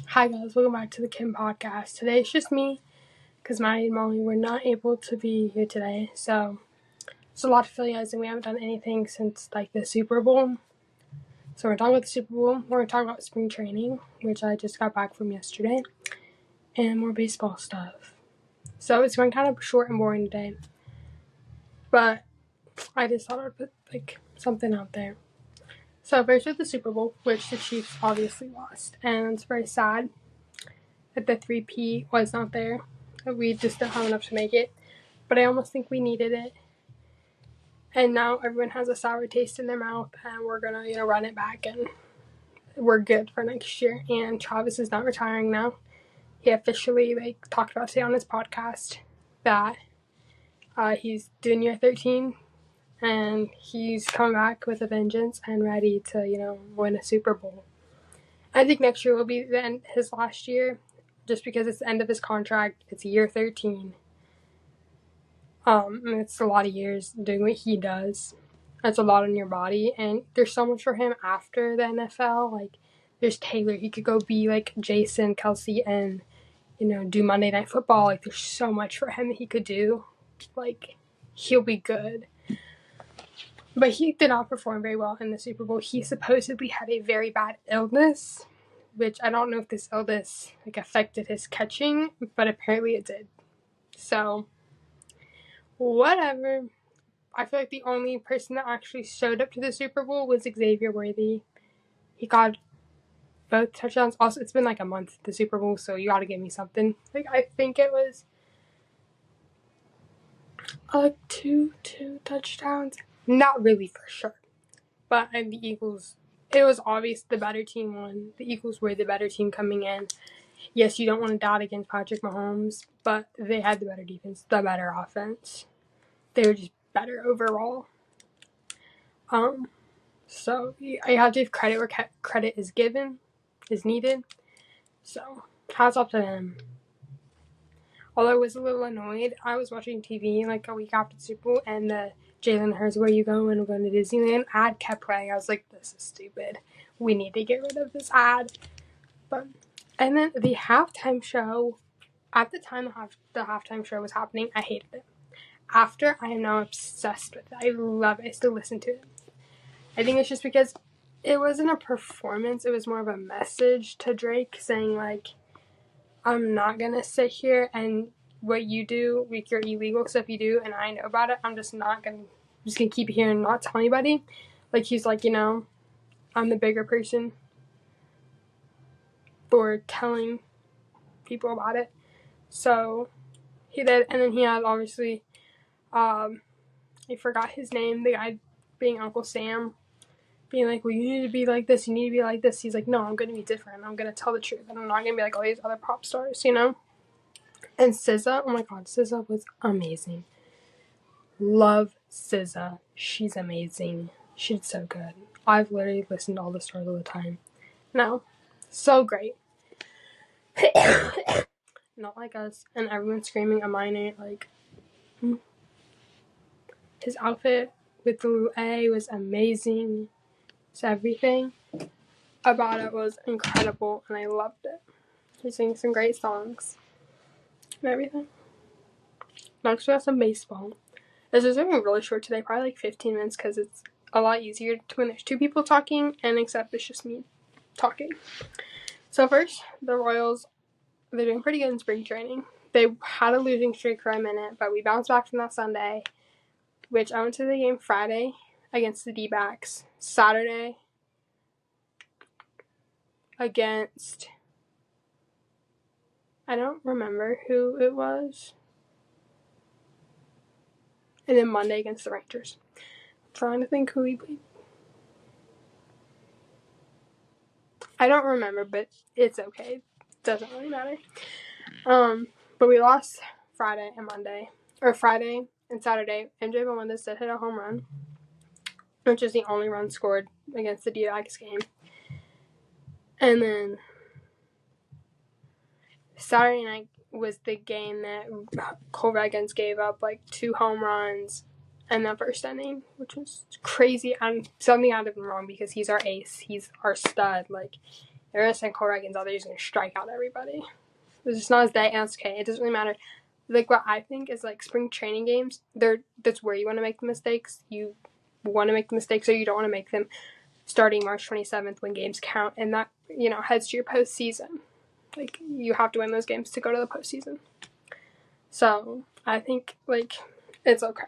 Hi guys, welcome back to the Kim podcast. Today it's just me because Maddie and Molly were not able to be here today. So it's a lot to fill you guys, and we haven't done anything since like the Super Bowl. So we're talking about the Super Bowl. We're going to talk about spring training, which I just got back from yesterday, and more baseball stuff. So it's been kind of short and boring today, but I just thought I'd put like something out there. So first with the Super Bowl, which the Chiefs obviously lost, and it's very sad that the 3P was not there. We just don't have enough to make it. But I almost think we needed it. And now everyone has a sour taste in their mouth, and we're going to, run it back, and we're good for next year. And Travis is not retiring now. He officially, talked about today on his podcast that he's doing year 13, and he's coming back with a vengeance and ready to, win a Super Bowl. I think next year will be his last year, just because it's the end of his contract. It's year 13. It's a lot of years doing what he does. That's a lot on your body, and there's so much for him after the NFL. There's Taylor. He could go be like Jason Kelsey and, do Monday Night Football. There's so much for him that he could do. He'll be good. But he did not perform very well in the Super Bowl. He supposedly had a very bad illness, which I don't know if this illness affected his catching, but apparently it did. So, whatever. I feel like the only person that actually showed up to the Super Bowl was Xavier Worthy. He got both touchdowns. Also, it's been a month the Super Bowl, so you gotta give me something. I think it was two touchdowns. Not really for sure. But the Eagles, it was obvious the better team won. The Eagles were the better team coming in. Yes, you don't want to doubt against Patrick Mahomes, but they had the better defense, the better offense. They were just better overall. So I have to give credit where credit is needed. So hats off to them. Although I was a little annoyed, I was watching TV a week after the Super Bowl, and the Jalen Hurts, where you going? We're going to Disneyland ad kept playing. I was like, this is stupid. We need to get rid of this ad. And then the halftime show, at the time the halftime show was happening, I hated it. After, I am now obsessed with it. I love it. I still listen to it. I think it's just because it wasn't a performance. It was more of a message to Drake saying, I'm not going to sit here and what you do, your illegal stuff you do, and I know about it, I'm just going to keep it here and not tell anybody. He's I'm the bigger person for telling people about it. So, he did, and then he had, obviously, I forgot his name, the guy being Uncle Sam, being well, you need to be like this, you need to be like this. He's like, no, I'm going to be different. I'm going to tell the truth, and I'm not going to be like all these other pop stars, And SZA, oh my god, SZA was amazing. Love SZA. She's amazing. She's so good. I've literally listened to all the stars all the time. No, so great. Not like us, and everyone screaming a minor, his outfit with the little A was amazing. So everything about it was incredible, and I loved it. He sings some great songs and everything. Next we have some baseball. This is going to be really short today, probably 15 minutes, because it's a lot easier when there's two people talking, and except it's just me talking. So first, the Royals, they're doing pretty good in spring training. They had a losing streak for a minute, but we bounced back from that Sunday, which I went to the game Friday against the D-backs. Saturday against, I don't remember who it was. And then Monday against the Rangers. I'm trying to think who we played. I don't remember, but it's okay. Doesn't really matter. But we lost Friday and Monday. Or Friday and Saturday. MJ Melendez did hit a home run, which is the only run scored against the D-backs game. And then Saturday night was the game that Cole Ragans gave up 2 home runs in the first inning, which was crazy. And something I'd have been wrong because he's our ace. He's our stud. they're going to send Cole Reagans out there. He's going to strike out everybody. It's just not his day, and it's okay. It doesn't really matter. Like, what I think is, like, spring training games, that's where you want to make the mistakes. You want to make the mistakes, or you don't want to make them starting March 27th when games count, and that, you know, heads to your postseason. Like, you have to win those games to go to the postseason. So, I think, like, it's okay.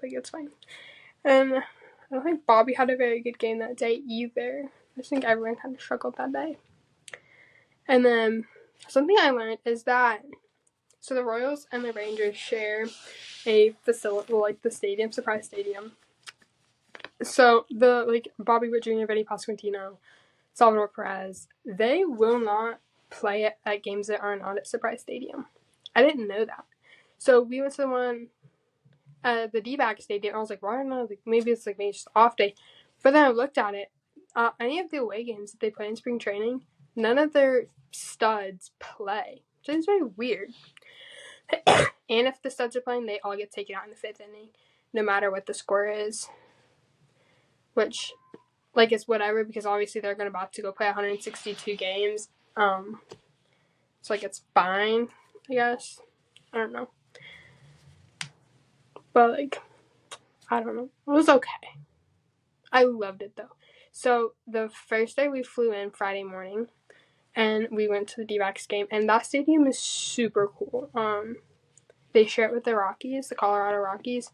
Like, it's fine. And I don't think Bobby had a very good game that day either. I think everyone kind of struggled that day. And then something I learned is that, so the Royals and the Rangers share a facility, well, like the stadium, Surprise Stadium. So the, like, Bobby Witt Jr., Vinny Pasquantino, Salvador Perez, they will not play at games that are not at Surprise Stadium. I didn't know that. So we went to the one at the D-back stadium. I was like, why not? Like, maybe it's like maybe just off day. But then I looked at it. Any of the away games that they play in spring training, none of their studs play. So it's very weird. And if the studs are playing, they all get taken out in the 5th inning, no matter what the score is. Which, like, it's whatever, because obviously they're about to go play 162 games. So, like, it's fine, I guess. I don't know. But, like, I don't know. It was okay. I loved it, though. So, the first day we flew in Friday morning, and we went to the D-backs game, and that stadium is super cool. They share it with the Rockies, the Colorado Rockies.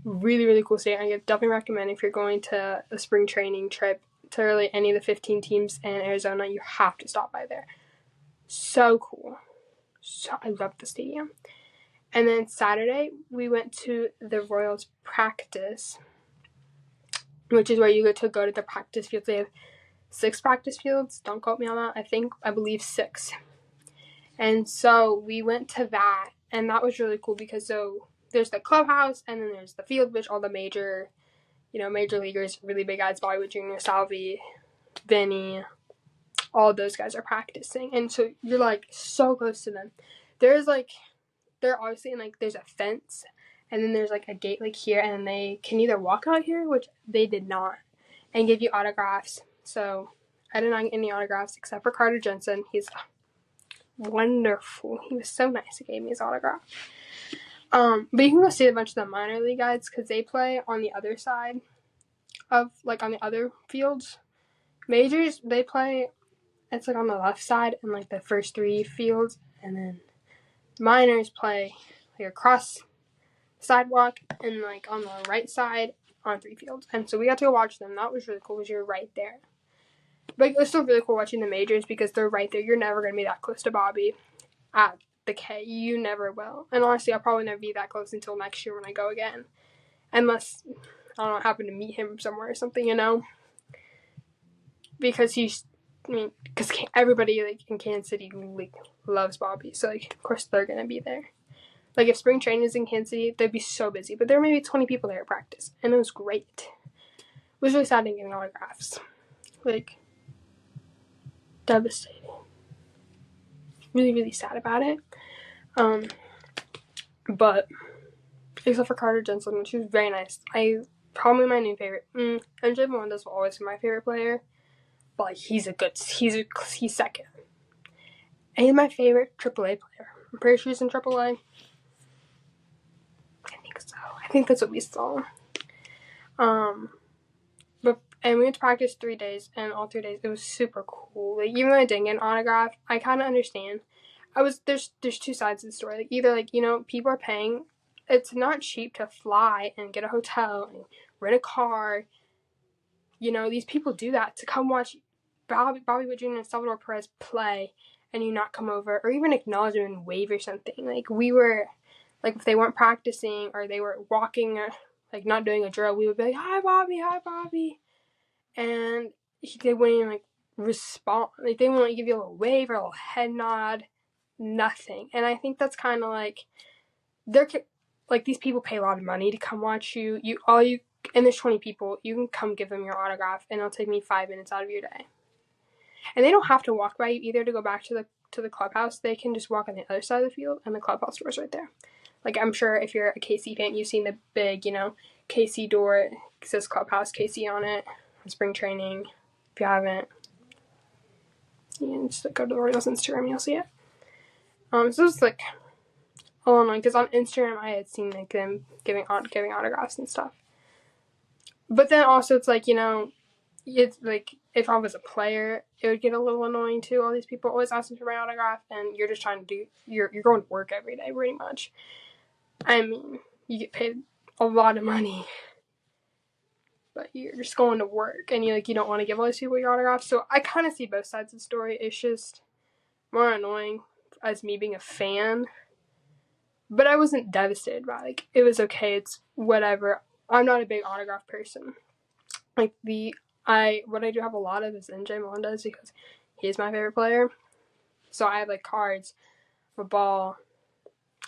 Really, really cool stadium. I definitely recommend if you're going to a spring training trip to really any of the 15 teams in Arizona, you have to stop by there. So cool. So I love the stadium. And then Saturday, we went to the Royals practice, which is where you get to go to the practice fields. They have 6 practice fields. Don't quote me on that. I believe 6. And so we went to that, and that was really cool because so there's the clubhouse, and then there's the field, which all the major leaguers, really big guys, Bobby Witt Jr., Salvi, Vinny, all those guys are practicing. And so you're, like, so close to them. They're obviously in, like, there's a fence, and then there's, like, a gate, like, here, and they can either walk out here, which they did not, and give you autographs. So I did not get any autographs except for Carter Jensen. He's wonderful. He was so nice. He gave me his autograph. But you can go see a bunch of the minor league guys because they play on the other side of, like, on the other fields. Majors, they play, it's, like, on the left side and, like, the first 3 fields, and then minors play, like, across the sidewalk and, like, on the right side on 3 fields. And so we got to go watch them. That was really cool because you're right there. But it was still really cool watching the majors because they're right there. You're never going to be that close to Bobby at the K. You never will. And honestly, I'll probably never be that close until next year when I go again. Unless, I don't know, happen to meet him somewhere or something, you know? Because because everybody, like, in Kansas City, like, loves Bobby. So, like, of course they're going to be there. Like, if spring training is in Kansas City, they'd be so busy. But there were maybe 20 people there at practice. And it was great. It was really sad getting autographs. Like, devastating. Really, really sad about it. But except for Carter Jensen, which was very nice. Probably my new favorite. MJ Melendez will always be my favorite player, but, like, he's second. And he's my favorite AAA player. I'm pretty sure he's in AAA. I think so. I think that's what we saw. And we went to practice 3 days, and all 3 days it was super cool. Like, even though I didn't get an autograph, I kind of understand. There's 2 sides of the story. Like, either, like, you know, people are paying. It's not cheap to fly and get a hotel and rent a car. You know, these people do that to come watch Bobby Witt Jr. and Salvador Perez play, and you not come over or even acknowledge them and wave or something. Like, we were, like, if they weren't practicing or they were walking or, like, not doing a drill, we would be like, hi, Bobby. And they wouldn't even, like, respond. Like, they wouldn't give you a little wave or a little head nod. Nothing. And I think that's kind of like, these people pay a lot of money to come watch you. And there's 20 people. You can come give them your autograph, and it'll take me 5 minutes out of your day. And they don't have to walk by you either to go back to the clubhouse. They can just walk on the other side of the field, and the clubhouse door is right there. Like, I'm sure if you're a KC fan, you've seen the big, you know, KC door. It says Clubhouse KC on it. Spring training. If you haven't, You can just go to the Royals Instagram, you'll see it. So it's like a little annoying because on Instagram I had seen like them giving autographs and stuff. But then also it's like, it's like if I was a player, it would get a little annoying too. All these people always asking for my autograph, and you're just trying to you're going to work every day pretty much. I mean, you get paid a lot of money, but you're just going to work, and you don't want to give all these people your autographs. So I kind of see both sides of the story. It's just more annoying as me being a fan, but I wasn't devastated by it. Like, it was okay. It's whatever. I'm not a big autograph person. Like what I do have a lot of is MJ Melendez because he's my favorite player. So I have like cards, a ball.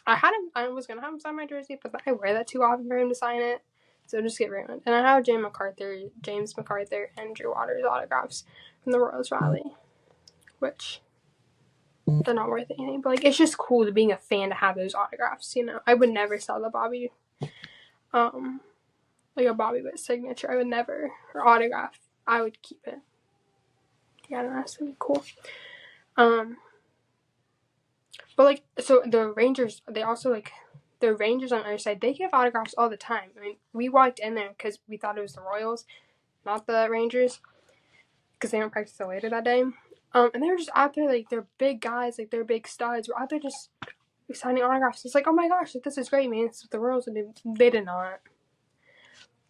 I was gonna have him sign my jersey, but I wear that too often for him to sign it. So just get rid of it. And I have James McArthur, and Drew Waters autographs from the Royals rally, which they're not worth anything. But like, it's just cool to being a fan to have those autographs. I would never sell the Bobby, like a Bobby Witt signature. I would never, or autograph. I would keep it. Yeah, that's really cool. But like, so the Rangers, they also like, the Rangers on the other side, they give autographs all the time. I mean, we walked in there because we thought it was the Royals, not the Rangers, because they don't practice till later that day. And they were just out there, like, they're big guys, like, they're big studs. We're out there just signing autographs. It's like, oh my gosh, like, this is great, man. It's what the Royals did. They did not.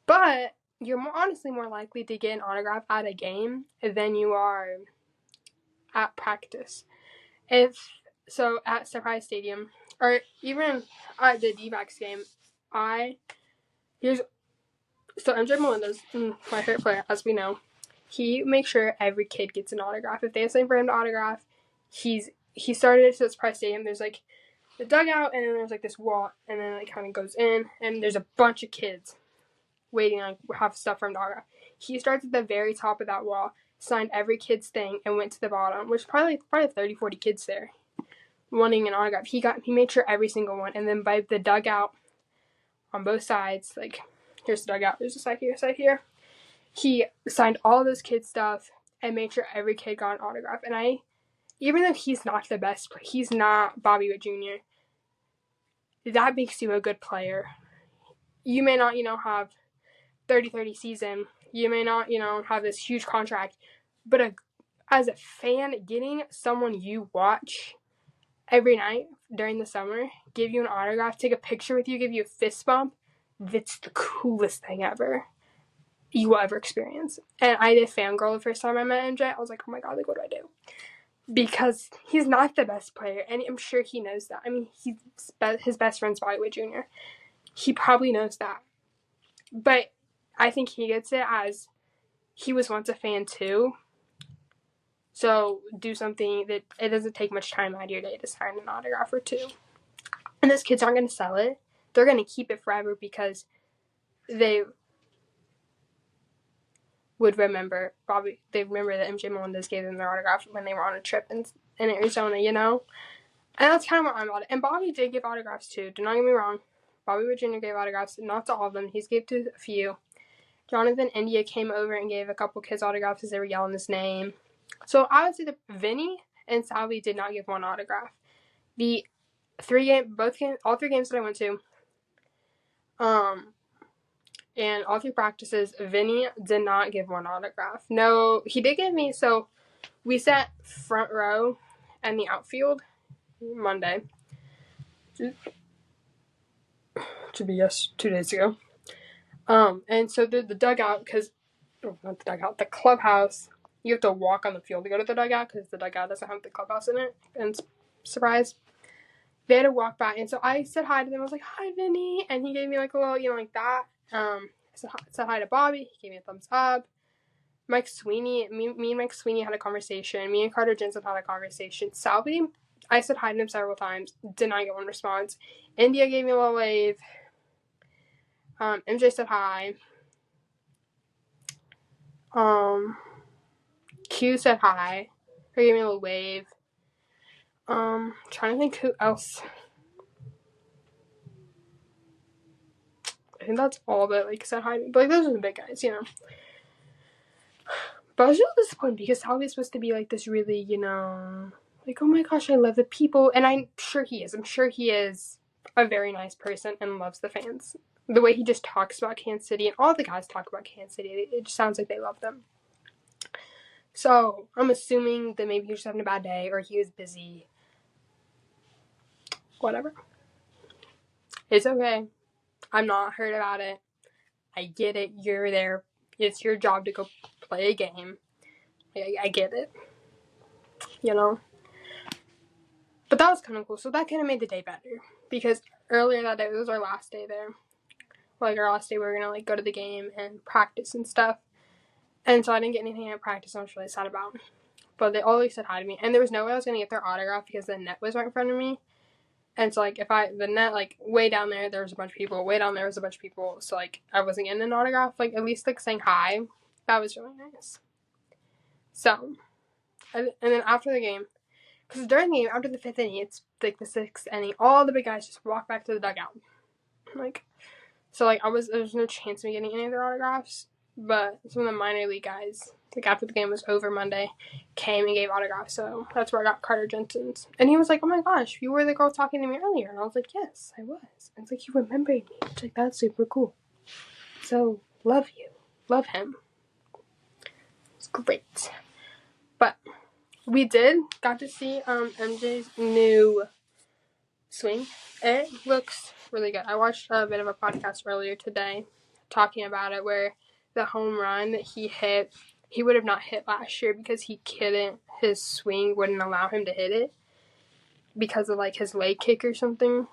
But you're honestly more likely to get an autograph at a game than you are at practice. So at Surprise Stadium, or even at the D-backs game, so MJ Melendez, my favorite player, as we know, he makes sure every kid gets an autograph. If they have something for him to autograph, he started it to Surprise Stadium. There's like the dugout, and then there's like this wall, and then it kind of goes in, and there's a bunch of kids waiting on have stuff for him to autograph. He starts at the very top of that wall, signed every kid's thing, and went to the bottom, which probably 30, 40 kids there wanting an autograph. He made sure every single one, and then by the dugout on both sides, like, here's the dugout, there's a side here, he signed all those kids' stuff and made sure every kid got an autograph. And even though he's not the best player, he's not Bobby Witt Jr., that makes you a good player. You may not, have 30-30 season, you may not, have this huge contract, but as a fan, getting someone you watch every night during the summer, give you an autograph, take a picture with you, give you a fist bump, that's the coolest thing ever you will ever experience. And I did fangirl the first time I met MJ. I was like, oh my god, like, what do I do? Because he's not the best player, and I'm sure he knows that. I mean, his best friend's Bobby Witt Jr. He probably knows that. But I think he gets it as he was once a fan too. So do something that it doesn't take much time out of your day to sign an autograph or two. And those kids aren't going to sell it. They're going to keep it forever because they would remember they remember that MJ Melendez gave them their autograph when they were on a trip in Arizona, And that's kind of what I'm about it. And Bobby did give autographs too. Do not get me wrong. Bobby Witt Jr. gave autographs, not to all of them. He's gave to a few. Jonathan India came over and gave a couple kids autographs as they were yelling his name. So I would say that Vinny and Salvi did not give one autograph. All three games that I went to, and all three practices, Vinny did not give one autograph. No, he did give me, so we sat front row in the outfield Monday. Should be 2 days ago. And so the dugout, not the dugout, the clubhouse, you have to walk on the field to go to the dugout because the dugout doesn't have the clubhouse in it. And surprise, they had to walk by. And so I said hi to them. I was like, hi, Vinny. And he gave me like a little, like that. I said hi to Bobby. He gave me a thumbs up. Mike Sweeney, me and Mike Sweeney had a conversation. Me and Carter Jensen had a conversation. Salvi, I said hi to him several times. Did not get one response. India gave me a little wave. MJ said hi. Q said hi. He gave me a little wave. Trying to think who else. I think that's all that said hi to me. But those are the big guys, But I was really disappointed because Salvi's supposed to be like this really, you know, like, oh my gosh, I love the people. And I'm sure he is. I'm sure he is a very nice person and loves the fans. The way he just talks about Kansas City, and all the guys talk about Kansas City, it just sounds like they love them. So I'm assuming that maybe he was just having a bad day or he was busy. Whatever. It's okay. I'm not hurt about it. I get it. You're there. It's your job to go play a game. I get it. You know? But that was kind of cool. So that kind of made the day better. Because earlier that day, it was our last day there. Like, our last day, we were going to, like, go to the game and practice and stuff. And so I didn't get anything at practice I was really sad about. But they always said hi to me. And there was no way I was going to get their autograph because the net was right in front of me. And so, like, the net, like, way down there was a bunch of people. Way down there was a bunch of people. So, like, I wasn't getting an autograph. Like, at least, like, saying hi. That was really nice. So, and then after the game, because during the game, after the 5th inning, it's, like, the 6th inning, all the big guys just walk back to the dugout. Like, so, like, there was no chance of me getting any of their autographs. But some of the minor league guys, like, after the game was over Monday, came and gave autographs. So that's where I got Carter Jensen's. And he was like, oh my gosh, you were the girl talking to me earlier. And I was like, yes, I was. And it's like, you remembered me. It's like, that's super cool. So, love you. Love him. It's great. But we got to see MJ's new swing. It looks really good. I watched a bit of a podcast earlier today talking about it where the home run that he hit, he would have not hit last year because his swing wouldn't allow him to hit it because of, like, his leg kick or something.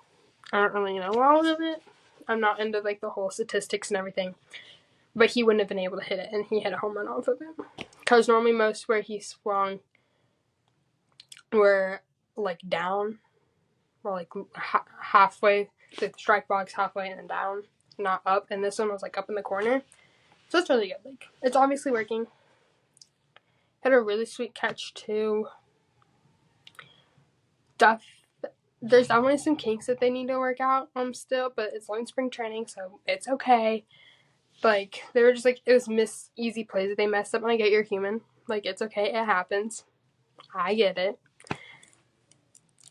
I don't really know all of it. I'm not into, like, the whole statistics and everything. But he wouldn't have been able to hit it, and he hit a home run off of it. Because normally most where he swung were, like, down, or, like, halfway, the strike box halfway and then down, not up. And this one was, like, up in the corner. So it's really good. Like, it's obviously working. Had a really sweet catch too. There's definitely some kinks that they need to work out still, but it's only spring training, so it's okay. Like, they were just like, it was easy plays that they messed up, and I get you're human. Like, it's okay, it happens. I get it.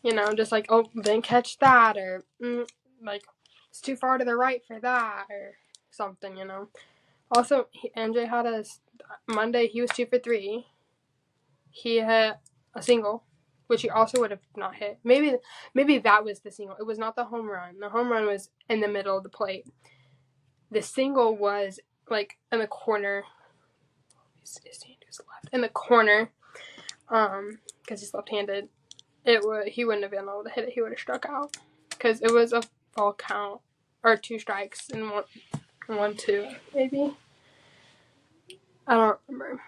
You know, just like, oh, didn't catch that, or like, it's too far to the right for that, or something, you know. Also, MJ had Monday, he was 2 for 3. He hit a single, which he also would have not hit. Maybe that was the single. It was not the home run. The home run was in the middle of the plate. The single was, like, in the corner. His hand was left. In the corner, because he's left-handed. He wouldn't have been able to hit it. He would have struck out. Because it was a full count, or 2 strikes, and 1-2, maybe. I don't remember.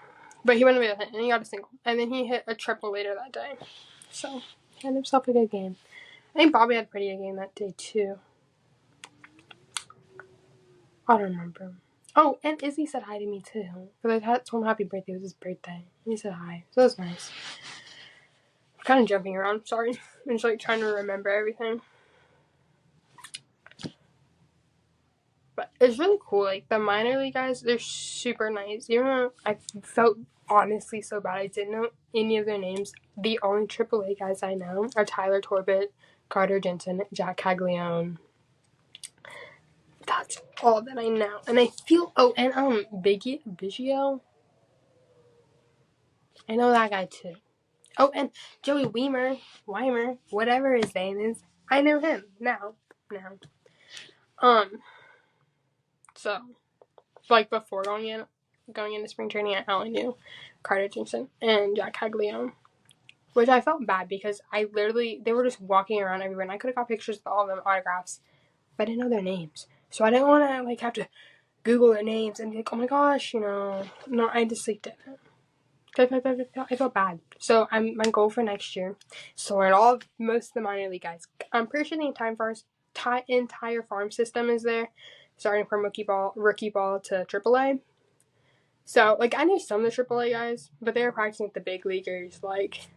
But he wouldn't be able to hit, and he got a single. And then he hit a triple later that day. So, he had himself a good game. I think Bobby had a pretty good game that day, too. I don't remember. Oh, and Izzy said hi to me, too. Because I told him happy birthday. It was his birthday. And he said hi. So that was nice. I'm kind of jumping around. Sorry. I'm just, like, trying to remember everything. But it's really cool. Like, the minor league guys, they're super nice. Even though I felt honestly so bad I didn't know any of their names. The only AAA guys I know are Tyler Torbett, Carter Jensen, Jack Caglione. That's all that I know. And I feel, and Biggio. I know that guy too. Oh, and Joey Weimer, whatever his name is. I know him now. So, like, before going into spring training, I only knew Carter Jensen and Jack Caglione, which I felt bad because they were just walking around everywhere, and I could have got pictures with all of them, autographs, but I didn't know their names. So I didn't want to, like, have to Google their names and be like, oh my gosh, you know. No, I just, like, didn't. I felt bad. So my goal for next year, so learn most of the minor league guys. I'm pretty sure the entire farm system is there, starting from rookie ball to AAA. So, like, I knew some of the AAA guys, but they were practicing with the big leaguers, like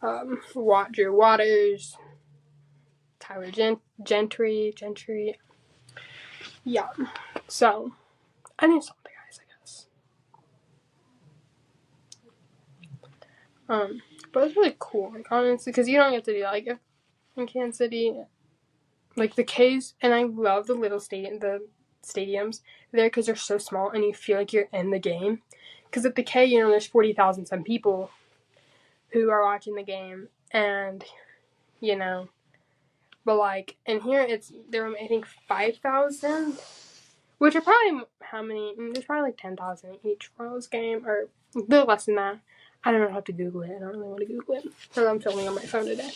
Drew Waters, Tyler Gentry. Yeah. So, I knew some of the guys, I guess. But it's really cool, like, honestly, because you don't get to do that. Like, if in Kansas City, like, the K's, and I love the little stadiums there because they're so small and you feel like you're in the game. Because at the K, you know, there's 40,000 some people who are watching the game, and, you know, but, like, in here, there are, I think, 5,000, which are probably, how many, there's probably, like, 10,000 each Royals game, or a little less than that. I don't know how to Google it. I don't really want to Google it, because I'm filming on my phone today.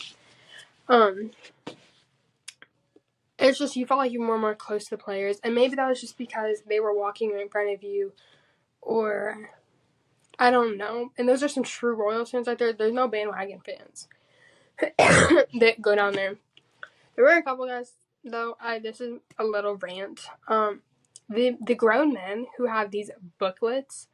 It's just, you felt like you were more close to the players, and maybe that was just because they were walking right in front of you, or, I don't know, and those are some true Royals fans out there. There's no bandwagon fans that go down there. There were a couple guys, though. This is a little rant. The grown men who have these booklets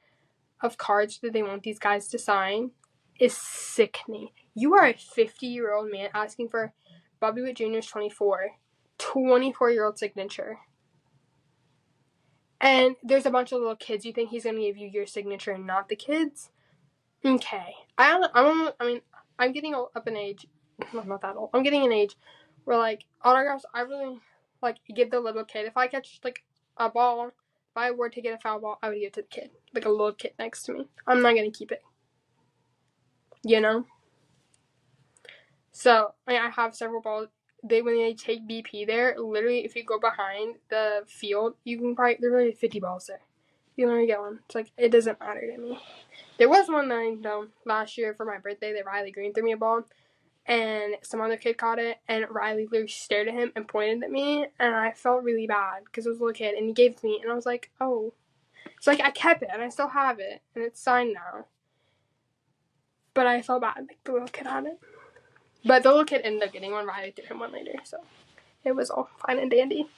of cards that they want these guys to sign is sickening. You are a 50-year-old man asking for Bobby Witt Jr.'s 24-year-old signature. And there's a bunch of little kids. You think he's going to give you your signature and not the kids? Okay. I'm getting up in age. Well, not that old. I'm getting an age where, like, autographs, I really, like, give the little kid. If I catch, like, a ball, if I were to get a foul ball, I would give it to the kid. Like, a little kid next to me. I'm not going to keep it. You know? So, I have several balls. When they take BP there, literally, if you go behind the field, you can probably, there are really 50 balls there. You can only get one. It's like, it doesn't matter to me. There was one that, you know, last year for my birthday that Riley Green threw me a ball, and some other kid caught it, and Riley literally stared at him and pointed at me, and I felt really bad because it was a little kid, and he gave it to me, and I was like, oh. So, like, I kept it, and I still have it, and it's signed now. But I felt bad, like, the little kid had it. But the little kid ended up getting one. Riley threw him one later, so it was all fine and dandy.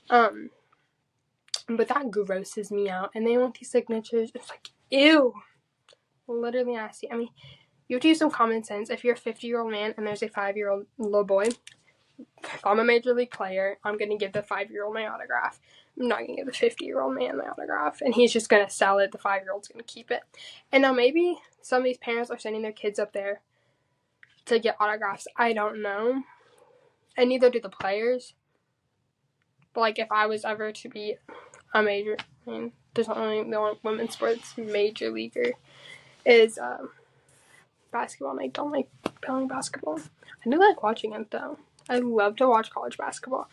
But that grosses me out, and they want these signatures. It's like, ew. Literally nasty. I mean, you have to use some common sense. If you're a 50-year-old man and there's a 5-year-old little boy, if I'm a major league player, I'm going to give the 5-year-old my autograph. I'm not going to give the 50-year-old man my autograph. And he's just going to sell it. The 5-year-old's going to keep it. And now maybe some of these parents are sending their kids up there to get autographs. I don't know. And neither do the players. But, like, if I was ever to be a major, I mean, there's only the only women's sports major leaguer is basketball, and I don't like playing basketball. I do like watching it, though. I love to watch college basketball.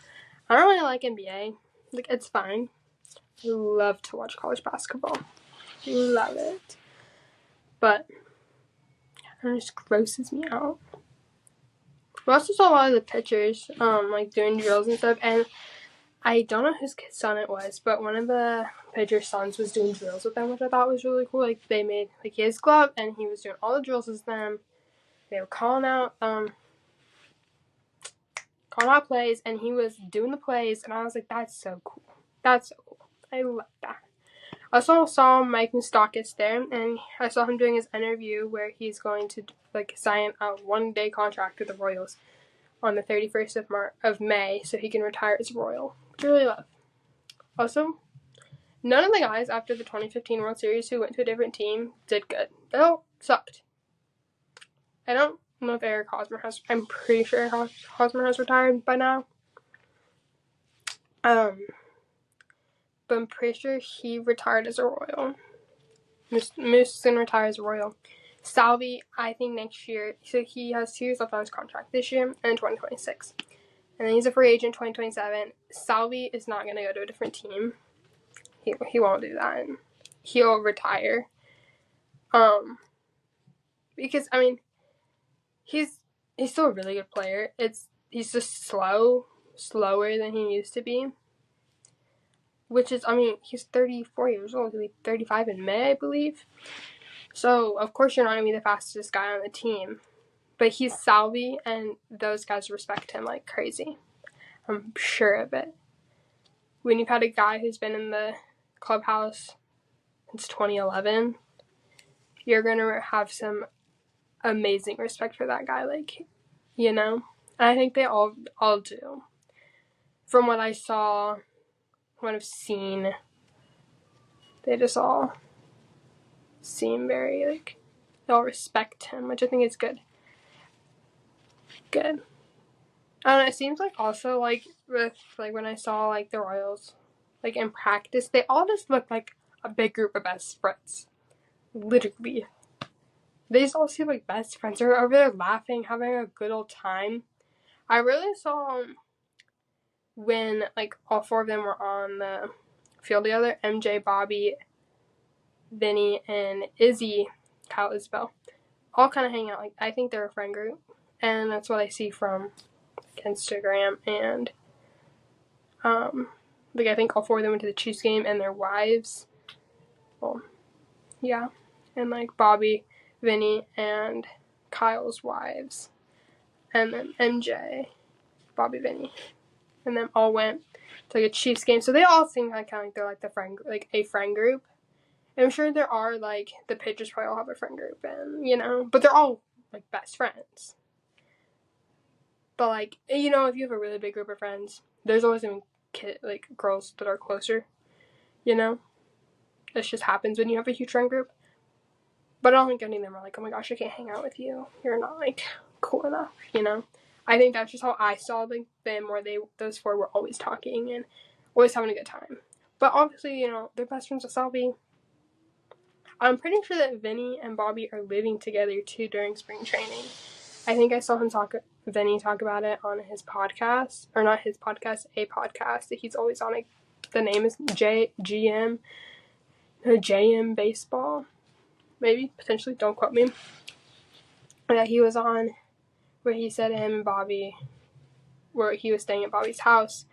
I don't really like NBA. Like, it's fine. I love to watch college basketball. Love it. But it just grosses me out. We also saw a lot of the pitchers, like, doing drills and stuff, and I don't know whose son it was, but one of the pitcher's sons was doing drills with them, which I thought was really cool. Like, they made, like, his glove, and he was doing all the drills with them. They were calling out plays, and he was doing the plays, and I was like, that's so cool. That's so cool. I love that. I also saw Mike Moustakas there, and I saw him doing his interview where he's going to, like, sign a one-day contract with the Royals on the 31st of May, so he can retire as a Royal, which I really love. Also, none of the guys after the 2015 World Series who went to a different team did good. They all sucked. I don't know if Eric Hosmer has. I'm pretty sure Eric Hosmer has retired by now. But I'm pretty sure he retired as a Royal. Moose gonna retire as a Royal. Salvi, I think next year. So he has 2 years left on his contract this year and 2026. And then he's a free agent 2027. Salvi is not gonna go to a different team. He won't do that. He'll retire. Because, I mean, he's still a really good player. He's just slower than he used to be. Which is, I mean, he's 34 years old. He'll be 35 in May, I believe. So, of course, you're not going to be the fastest guy on the team. But he's Salvi, and those guys respect him like crazy. I'm sure of it. When you've had a guy who's been in the clubhouse since 2011, you're going to have some amazing respect for that guy, like, you know? And I think they all do. From what I saw, what I've seen, they just all seem very, like, they'll respect him, which I think is good. Good. I don't know, it seems like also, like, with, like, when I saw, like, the Royals, like, in practice, they all just look like a big group of best friends. Literally. They just all seem like best friends. They're over there laughing, having a good old time. I really saw when, like, all four of them were on the field together, MJ, Bobby, Vinny, and Izzy, Kyle Isabel, all kind of hang out. Like, I think they're a friend group, and that's what I see from Instagram. And like, I think all four of them went to the Chiefs game, and their wives. Well, yeah, and like Bobby, Vinny, and Kyle's wives, and then MJ, Bobby, Vinny, and then all went to like a Chiefs game. So they all seem kind of like they're like the friend, like a friend group. And I'm sure there are, like, the pitchers probably all have a friend group, and, you know, but they're all, like, best friends. But, like, you know, if you have a really big group of friends, there's always even girls that are closer, you know? This just happens when you have a huge friend group. But I don't think any of them are like, oh my gosh, I can't hang out with you. You're not, like, cool enough, you know? I think that's just how I saw them, where those four were always talking and always having a good time. But obviously, you know, they're best friends with Selby. I'm pretty sure that Vinny and Bobby are living together too during spring training. I think I saw Vinny talk about it on his podcast, or not his podcast, a podcast that he's always on. The name is JM Baseball, maybe, potentially, don't quote me. That he was on, where he said him and Bobby, where he was staying at Bobby's house.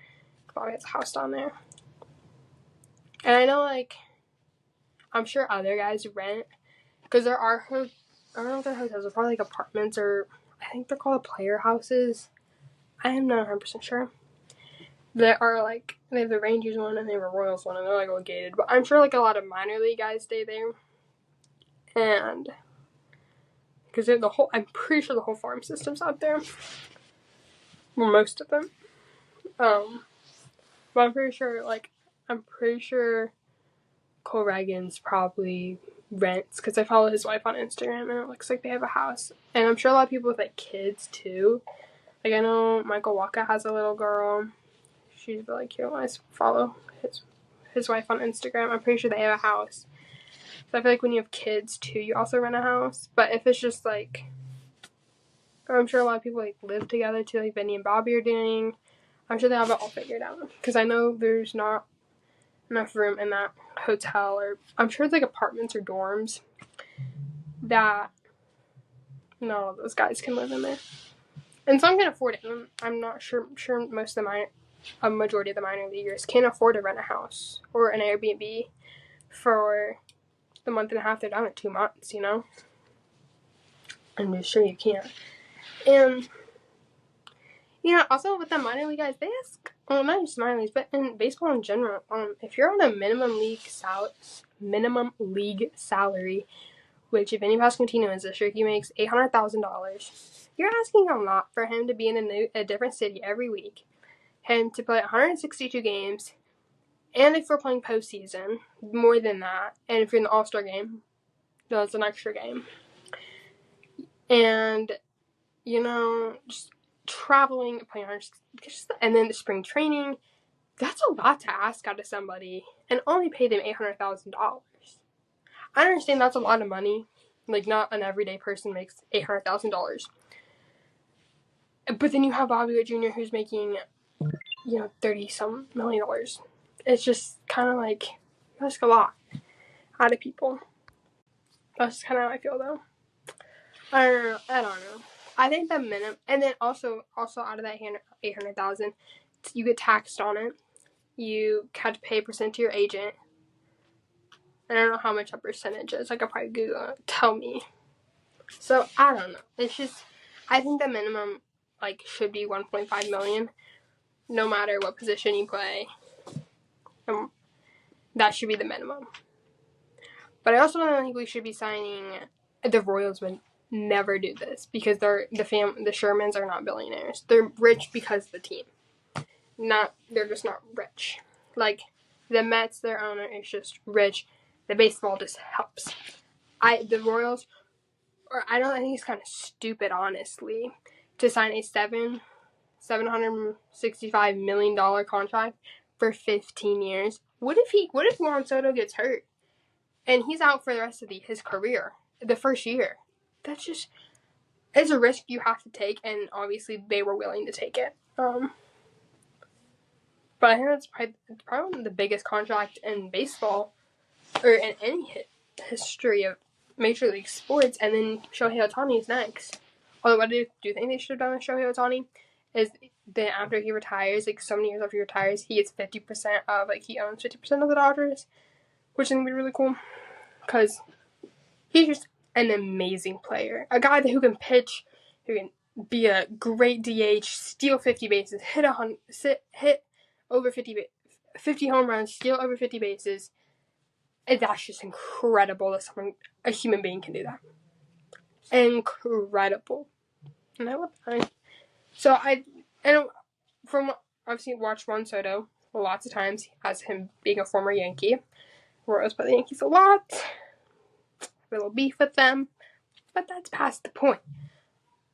Bobby has a house down there. And I know, like, I'm sure other guys rent, because there are, I don't know if they're hotels, they're probably like apartments, or I think they're called player houses. I am not 100% sure. That are like, they have the Rangers one and they have a Royals one, and they're like all gated. But I'm sure like a lot of minor league guys stay there. And because I'm pretty sure the whole farm system's out there. Well, most of them. But I'm pretty sure Cole Reagan's probably rents, because I follow his wife on Instagram and it looks like they have a house. And I'm sure a lot of people with like kids too. Like, I know Michael Waka has a little girl. She's really cute. I follow his wife on Instagram. I'm pretty sure they have a house. So I feel like when you have kids too, you also rent a house. But if it's just like, I'm sure a lot of people like live together too, like Vinny and Bobby are doing. I'm sure they have it all figured out, because I know there's not enough room in that hotel, or I'm sure it's like apartments or dorms that not all those guys can live in there. And some can afford it. I'm not sure most of a majority of the minor leaguers can't afford to rent a house or an Airbnb for the month and a half they're down, at 2 months, you know? I'm just sure you can't. And, you know, also with the minor league guys, they ask, well, not just minor leagues, but in baseball in general, if you're on a minimum league salary, which if Vinny Pasquantino is this year, he makes $800,000. You're asking a lot for him to be in a different city every week, him to play 162 games, and if we're playing postseason, more than that, and if you're in the All-Star game, that's an extra game. And, you know, just traveling, playing and then the spring training, that's a lot to ask out of somebody, and only pay them $800,000. I understand that's a lot of money. Like, not an everyday person makes $800,000. But then you have Bobby Witt Jr., who's making, you know, $30-some million. It's just kind of like, that's a lot out of people. That's kind of how I feel, though. I don't know. I think the minimum, and then also out of that $800,000, you get taxed on it. You have to pay a percent to your agent. I don't know how much a percentage is. I could probably Google it. Tell me. So, I don't know. It's just, I think the minimum, like, should be $1.5 million, no matter what position you play. That should be the minimum. But I also don't think we should be signing, the Royals would never do this, because the Shermans are not billionaires. They're rich because of the team. They're just not rich. Like, the Mets, their owner is just rich. The baseball just helps. The Royals or I don't think he's kind of stupid, honestly, to sign a $765 million contract for 15 years. What if Juan Soto gets hurt and he's out for the rest of his career, the first year? That's just, it's a risk you have to take, and obviously they were willing to take it. But I think it's probably the biggest contract in baseball, or in any history of Major League Sports. And then Shohei Ohtani is next. Although, what do you think they should have done with Shohei Ohtani? Is then after he retires, like so many years after he retires, he gets 50% of, like, he owns 50% of the Dodgers, which is going to be really cool. Because he's just an amazing player. A guy who can pitch, who can be a great DH, steal 50 bases, hit over 50 home runs, steal over 50 bases. And that's just incredible that a human being can do that. Incredible. And I love that. So from what I've watched Juan Soto lots of times, as him being a former Yankee. Royals play the Yankees a lot. A little beef with them. But that's past the point.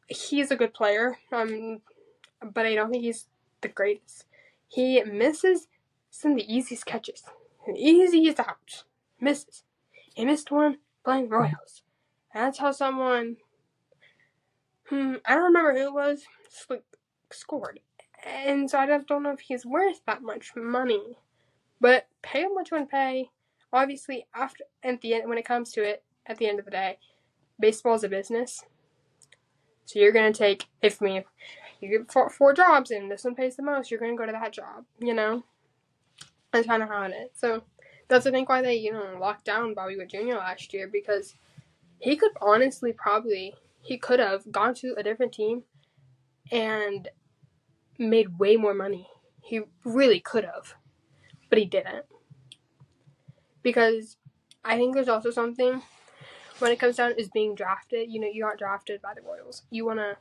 He's a good player. But I don't think he's the greatest. He misses some of the easiest catches. The easiest outs. Misses. He missed one playing Royals. And that's how someone, I don't remember who it was, scored. And so I just don't know if he's worth that much money. But pay him what you want to pay. Obviously, when it comes to it, at the end of the day, baseball is a business. So you're going to take, if you get four jobs and this one pays the most, you're going to go to that job, That's kind of how it is. So that's, I think, why they, locked down Bobby Witt Jr. last year, because he could honestly he could have gone to a different team and made way more money. He really could have, but he didn't. Because I think there's also something when it comes down is being drafted. You got drafted by the Royals. You wanna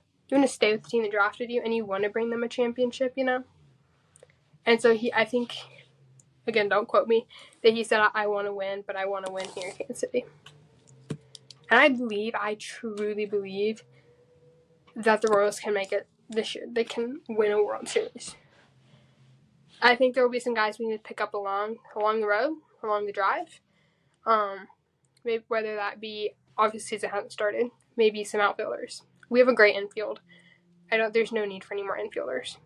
stay with the team that drafted you, and you want to bring them a championship, And so I think, again, don't quote me, that he said, I want to win, but I want to win here in Kansas City. And I truly believe that the Royals can make it this year. They can win a World Series. I think there will be some guys we need to pick up along the road, along the drive. Maybe whether that be, obviously season hasn't started, maybe some outfielders. We have a great infield. There's no need for any more infielders.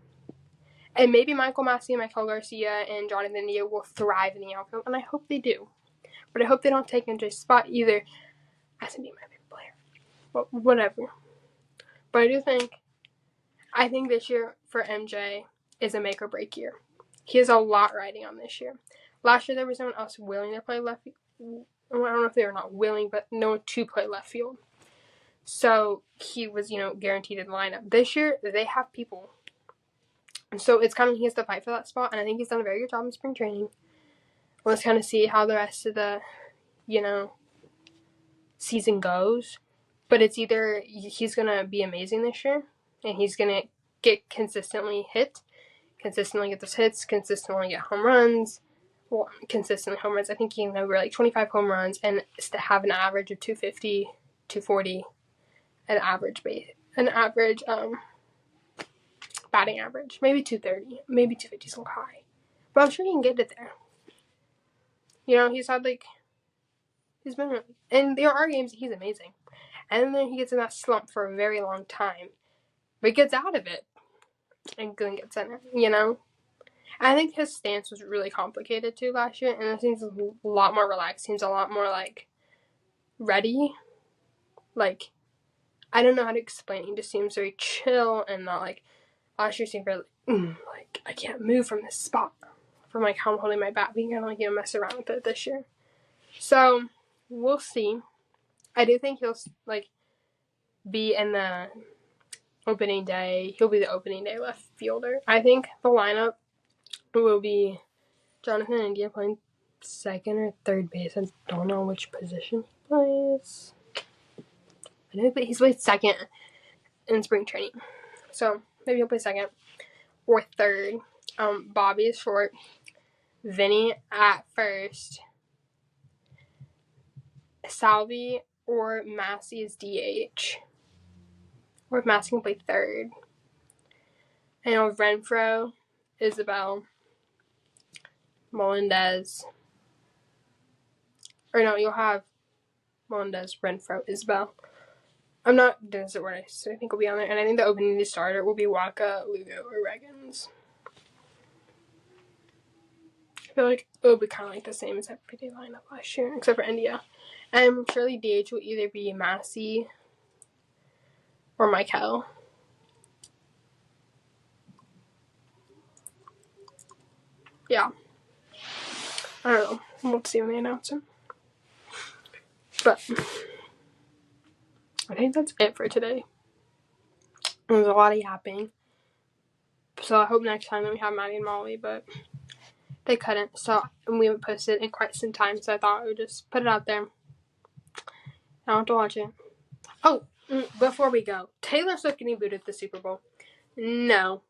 And maybe Michael Massey, Michael Garcia, and Jonathan India will thrive in the outfield, and I hope they do. But I hope they don't take into a spot either as to be my favorite player. But whatever. But I think this year for MJ is a make or break year. He has a lot riding on this year. Last year there was no one else willing to play left field. I don't know if they were not willing, but no one to play left field. So he was, guaranteed in the lineup. This year they have people. So it's kind of, he has to fight for that spot, and I think he's done a very good job in spring training. Let's kind of see how the rest of the, season goes. But it's either he's going to be amazing this year, and he's going to get consistently hit, consistently get those hits, consistently get home runs. Well, consistently home runs. I think he can over 25 home runs, and to have an average of 250, 240, an average batting average. Maybe 230, maybe 250 is a little high. But I'm sure he can get it there. He's had he's been, and there are games he's amazing. And then he gets in that slump for a very long time. But he gets out of it. And then gets in it, I think his stance was really complicated too last year. And it seems a lot more relaxed. Seems a lot more ready. I don't know how to explain it. He just seems very chill and not last year seemed very I can't move from this spot. From how I'm holding my bat. We can kind of mess around with it this year. So we'll see. I do think he'll be in the opening day. He'll be the opening day left fielder. I think the lineup will be Jonathan India playing second or third base. I don't know which position he plays. I know he's played second in spring training. So maybe he'll play second or third. Bobby is short. Vinny at first. Salvi or Massey is DH. Or if Massey can play third. And you'll have Renfro, Isabel, Melendez. Or no, you'll have Melendez, Renfro, Isabel. I'm not, this is what I think will be on there. And I think the opening starter will be Waka, Lugo, or Reggins. I feel like it will be kind of like the same as everyday lineup last year, except for India. And surely DH will either be Massey or Michael. Yeah. I don't know. We'll see when they announce him. But I think that's it for today. There's a lot of yapping. So I hope next time that we have Maddie and Molly, but they couldn't. So we haven't posted in quite some time, so I thought I would just put it out there. I want to watch it. Oh, before we go, Taylor Swift getting booed at the Super Bowl. No.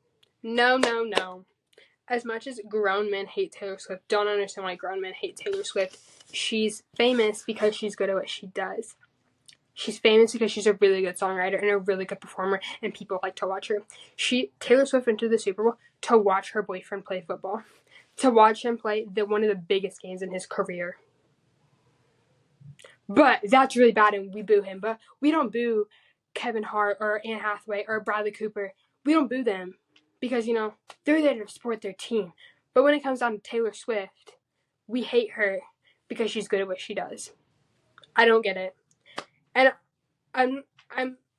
As much as grown men hate Taylor Swift, don't understand why grown men hate Taylor Swift. She's famous because she's good at what she does. She's famous because she's a really good songwriter and a really good performer, and people like to watch her. Taylor Swift went to the Super Bowl to watch her boyfriend play football. To watch him play one of the biggest games in his career. But that's really bad and we boo him. But we don't boo Kevin Hart or Anne Hathaway or Bradley Cooper. We don't boo them because, they're there to support their team. But when it comes down to Taylor Swift, we hate her because she's good at what she does. I don't get it. And I'm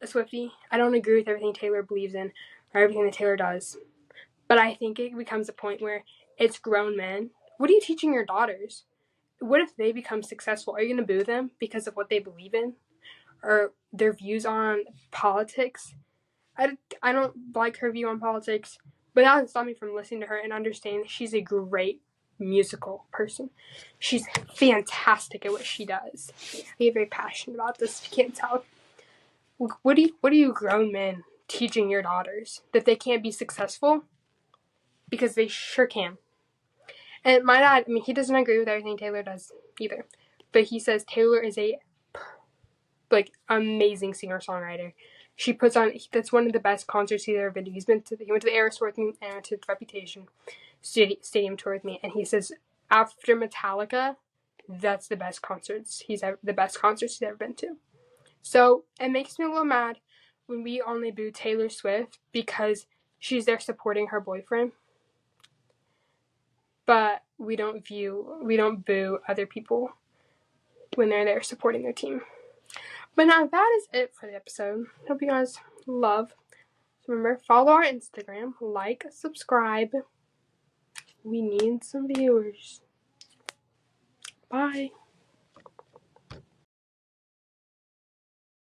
a Swiftie. I don't agree with everything Taylor believes in or everything that Taylor does. But I think it becomes a point where it's grown men. What are you teaching your daughters? What if they become successful? Are you going to boo them because of what they believe in? Or their views on politics? I don't like her view on politics, but that doesn't stop me from listening to her and understanding that she's a great musical person. She's fantastic at what she does. I get very passionate about this, if you can't tell. What are you grown men teaching your daughters? That they can't be successful? Because they sure can. And my dad, he doesn't agree with everything Taylor does either. But he says Taylor is a, amazing singer-songwriter. She puts on, that's one of the best concerts he's ever been to. He went to the Eras tour with me and went to the Reputation Stadium tour with me. And he says after Metallica, that's the best concerts he's ever been to. So it makes me a little mad when we only boo Taylor Swift because she's there supporting her boyfriend. But we don't boo other people when they're there supporting their team. But now that is it for the episode. Hope you guys love. So remember, follow our Instagram, like, subscribe. We need some viewers. Bye.